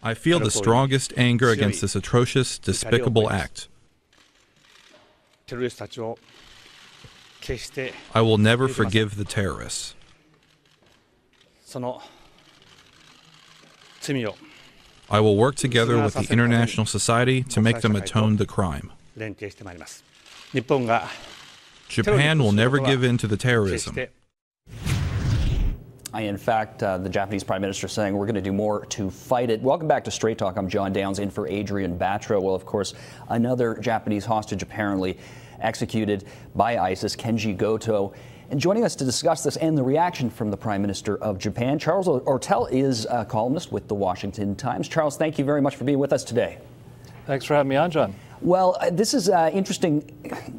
I feel the strongest anger against this atrocious, despicable act. I will never forgive the terrorists. I will work together with the international society to make them atone the crime. Japan will never give in to the terrorism. In fact, the Japanese Prime Minister saying we're going to do more to fight it. Welcome back to Straight Talk. I'm John Downs in for Adrian Batra. Well, of course, another Japanese hostage apparently executed by ISIS, Kenji Goto. And joining us to discuss this and the reaction from the Prime Minister of Japan, Charles Ortel is a columnist with the Washington Times. Charles, thank you very much for being with us today. Thanks for having me on, John. Well, this is interesting,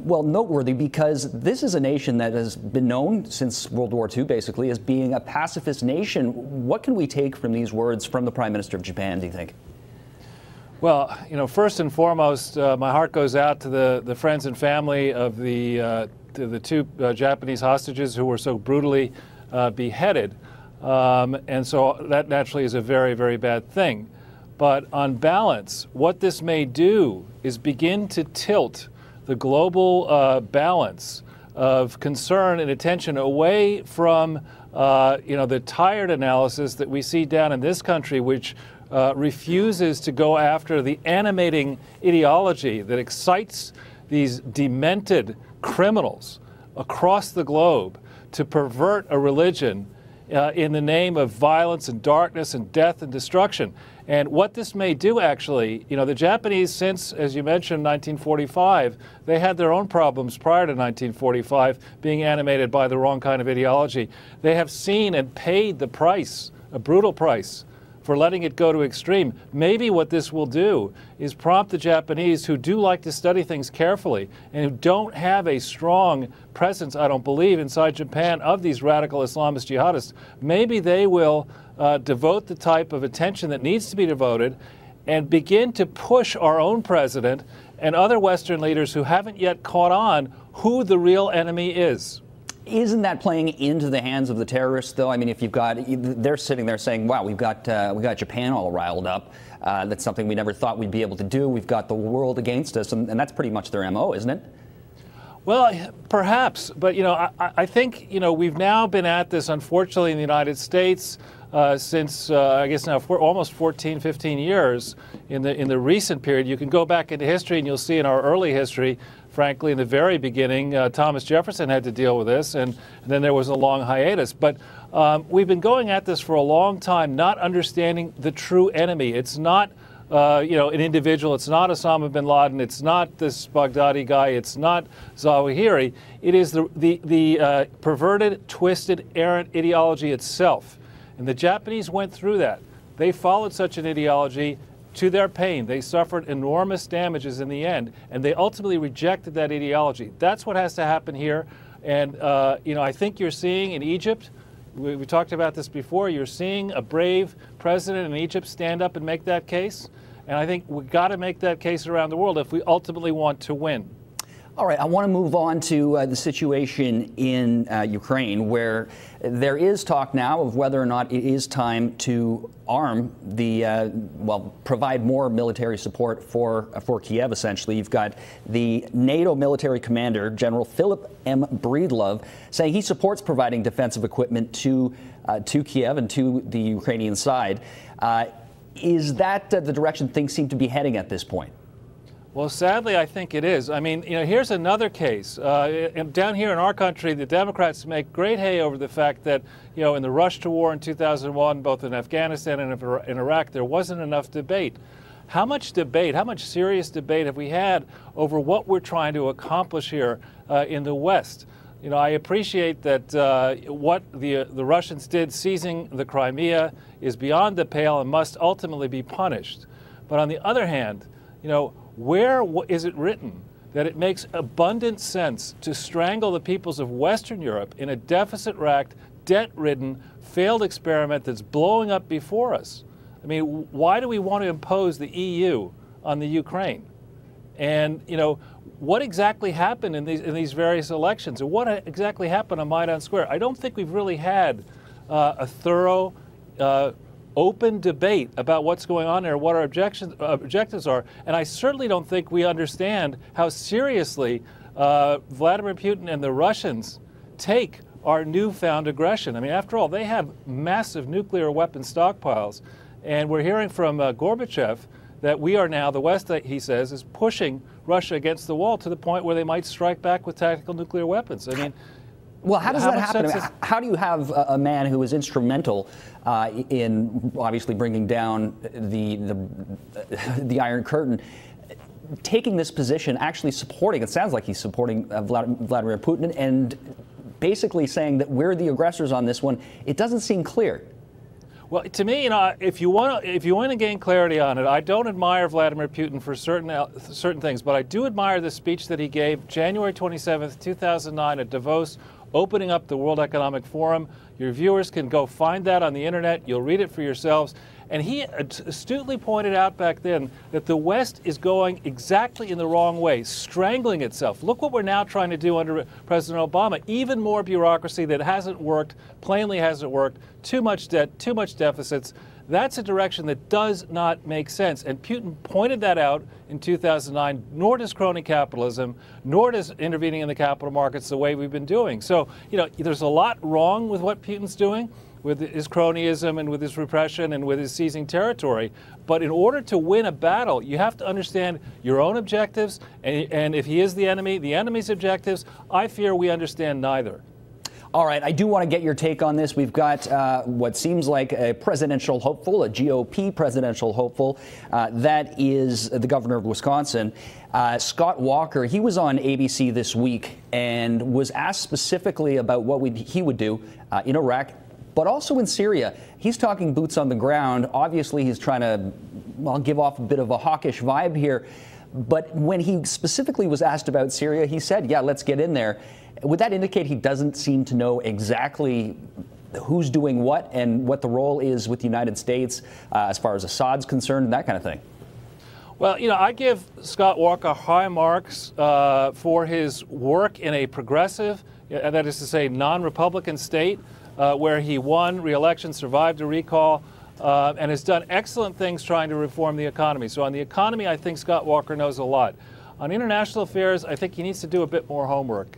well, noteworthy, because this is a nation that has been known since World War II, basically, as being a pacifist nation. What can we take from these words from the Prime Minister of Japan, do you think? Well, you know, first and foremost, my heart goes out to the friends and family of the two Japanese hostages who were so brutally beheaded. And so that naturally is a very, very bad thing. But on balance, what this may do is begin to tilt the global balance of concern and attention away from the tired analysis that we see down in this country, which refuses to go after the animating ideology that excites these demented criminals across the globe to pervert a religion in the name of violence and darkness and death and destruction. And what this may do, actually, you know, the Japanese, since, as you mentioned, 1945, they had their own problems prior to 1945, being animated by the wrong kind of ideology. They have seen and paid the price, a brutal price, for letting it go to extreme. Maybe what this will do is prompt the Japanese, who do like to study things carefully and who don't have a strong presence, I don't believe, inside Japan of these radical Islamist jihadists. Maybe they will devote the type of attention that needs to be devoted and begin to push our own president and other Western leaders who haven't yet caught on who the real enemy is. Isn't that playing into the hands of the terrorists, though? I mean, if you've got, they're sitting there saying, wow, we got Japan all riled up. That's something we never thought we'd be able to do. We've got the world against us, and that's pretty much their MO, isn't it? Well, perhaps, but, you know, I think, you know, we've now been at this, unfortunately, in the United States since, I guess now, almost 14, 15 years in the recent period. You can go back into history and you'll see in our early history, frankly, in the very beginning, Thomas Jefferson had to deal with this, and then there was a long hiatus. But we've been going at this for a long time, not understanding the true enemy. It's not an individual. It's not Osama bin Laden. It's not this Baghdadi guy. It's not Zawahiri. It is the perverted, twisted, errant ideology itself. And the Japanese went through that. They followed such an ideology to their pain. They suffered enormous damages in the end, and they ultimately rejected that ideology. That's what has to happen here. And I think you're seeing in Egypt, we talked about this before, you're seeing a brave president in Egypt stand up and make that case. And I think we've got to make that case around the world if we ultimately want to win. All right, I want to move on to the situation in Ukraine, where there is talk now of whether or not it is time to arm provide more military support for Kiev, essentially. You've got the NATO military commander, General Philip M. Breedlove, saying he supports providing defensive equipment to Kiev and to the Ukrainian side. Is that the direction things seem to be heading at this point? Well, sadly, I think it is. I mean, here's another case. Down here in our country, the Democrats make great hay over the fact that, in the rush to war in 2001, both in Afghanistan and in Iraq, there wasn't enough debate. How much serious debate have we had over what we're trying to accomplish here in the West? I appreciate that what the Russians did, seizing the Crimea, is beyond the pale and must ultimately be punished. But on the other hand, where is it written that it makes abundant sense to strangle the peoples of Western Europe in a deficit-racked, debt-ridden, failed experiment that's blowing up before us? I mean, why do we want to impose the EU on the Ukraine? And, what exactly happened in these various elections? And what exactly happened on Maidan Square? I don't think we've really had a thorough, open debate about what's going on there, what our objectives are. And I certainly don't think we understand how seriously Vladimir Putin and the Russians take our newfound aggression. I mean, after all, they have massive nuclear weapon stockpiles. And we're hearing from Gorbachev that we are now, the West, he says, is pushing Russia against the wall to the point where they might strike back with tactical nuclear weapons. I mean, well, how does that happen? I mean, how do you have a man who was instrumental in obviously bringing down the Iron Curtain, taking this position, actually supporting, it sounds like he's supporting Vladimir Putin, and basically saying that we're the aggressors on this one? It doesn't seem clear. Well, to me, if you want to gain clarity on it, I don't admire Vladimir Putin for certain things, but I do admire the speech that he gave January 27th, 2009 at Davos, opening up the World Economic Forum. Your viewers can go find that on the internet. You'll read it for yourselves. And he astutely pointed out back then that the West is going exactly in the wrong way, strangling itself. Look what we're now trying to do under President Obama. Even more bureaucracy that hasn't worked, plainly hasn't worked, too much debt, too much deficits. That's a direction that does not make sense. And Putin pointed that out in 2009, nor does crony capitalism, nor does intervening in the capital markets the way we've been doing. So, there's a lot wrong with what Putin's doing, with his cronyism and with his repression and with his seizing territory. But in order to win a battle, you have to understand your own objectives, and if he is the enemy, the enemy's objectives. I fear we understand neither. All right, I do want to get your take on this. We've got what seems like a presidential hopeful, a GOP presidential hopeful. That is the governor of Wisconsin, Scott Walker. He was on ABC this week and was asked specifically about what he would do in Iraq, but also in Syria. He's talking boots on the ground. Obviously, he's trying to, well, give off a bit of a hawkish vibe here. But when he specifically was asked about Syria, he said, yeah, let's get in there. Would that indicate he doesn't seem to know exactly who's doing what and what the role is with the United States as far as Assad's concerned and that kind of thing? Well, I give Scott Walker high marks for his work in a progressive, that is to say, non-Republican state where he won re-election, survived a recall, and has done excellent things trying to reform the economy. So on the economy, I think Scott Walker knows a lot. On international affairs, I think he needs to do a bit more homework.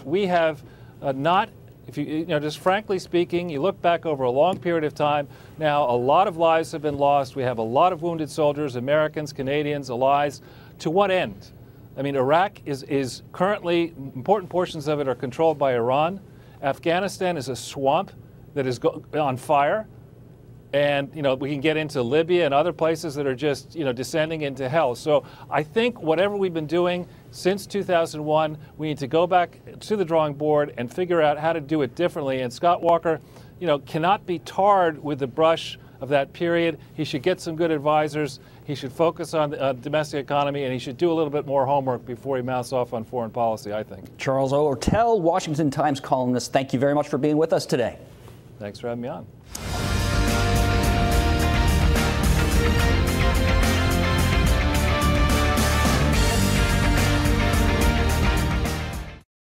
We have not, just frankly speaking, you look back over a long period of time, now a lot of lives have been lost. We have a lot of wounded soldiers, Americans, Canadians, allies. To what end? I mean, Iraq is currently, important portions of it are controlled by Iran. Afghanistan is a swamp that is on fire. And, we can get into Libya and other places that are just, descending into hell. So I think whatever we've been doing since 2001, we need to go back to the drawing board and figure out how to do it differently. And Scott Walker, cannot be tarred with the brush of that period. He should get some good advisors. He should focus on the domestic economy, and he should do a little bit more homework before he mounts off on foreign policy, I think. Charles Ortel, Washington Times columnist, thank you very much for being with us today. Thanks for having me on.